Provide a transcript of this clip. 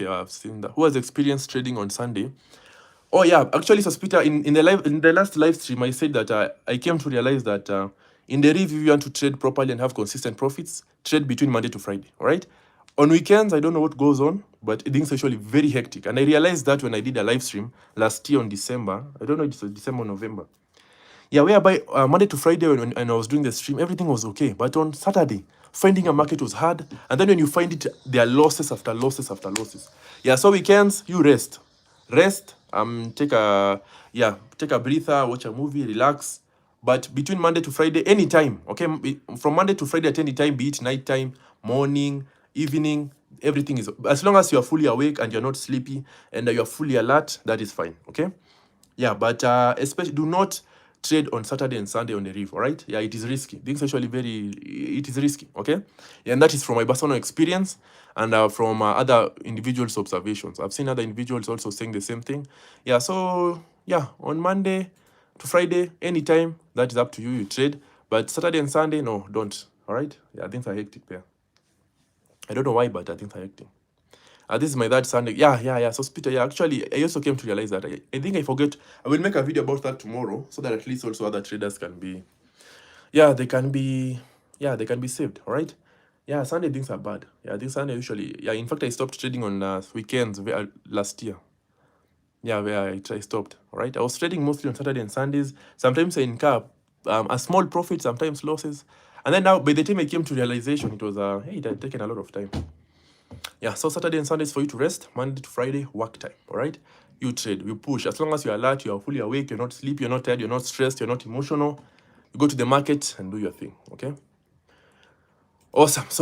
Yeah, I've seen that. Who has experience trading on Sunday? Oh yeah, actually, so Peter, in the last live stream, I said that I came to realize that in Deriv, if you want to trade properly and have consistent profits, trade between Monday to Friday. All right. On weekends, I don't know what goes on, but things are actually very hectic. And I realized that when I did a live stream last year on December, I don't know if it's December or November. Yeah, whereby Monday to Friday when I was doing the stream, everything was okay. But on Saturday, finding a market was hard. And then when you find it, there are losses after losses after losses. Yeah, so weekends, you rest. Rest, take a breather, watch a movie, relax. But between Monday to Friday, anytime, okay? From Monday to Friday at any time, be it nighttime, morning, evening, everything is, as long as you are fully awake and you're not sleepy and you're fully alert, that is fine, okay? Yeah, but especially do not trade on Saturday and Sunday on the reef, all right? Yeah, it is risky. Things actually it is risky, okay? Yeah, and that is from my personal experience and from other individuals' observations. I've seen other individuals also saying the same thing. Yeah, so yeah, on Monday to Friday, anytime, that is up to you, you trade. But Saturday and Sunday, no, don't, all right? Yeah, things are hectic there. I don't know why, but I think are hectic. This is my third Sunday. Yeah. So Peter, yeah, actually, I also came to realize that I think I forget. I will make a video about that tomorrow, so that at least also other traders can be, they can be saved. All right. Yeah, Sunday things are bad. Yeah, this Sunday usually. Yeah, in fact, I stopped trading on weekends last year. Yeah, where I stopped. All right. I was trading mostly on Saturday and Sundays. Sometimes I incur a small profit, sometimes losses. And then now, by the time I came to realization, it was it had taken a lot of time. Yeah, so Saturday and Sundays for you to rest. Monday to Friday, work time. All right. You trade, you push. As long as you're alert, you're fully awake, you're not sleepy, you're not tired, you're not stressed, you're not emotional. You go to the market and do your thing. Okay. Awesome. So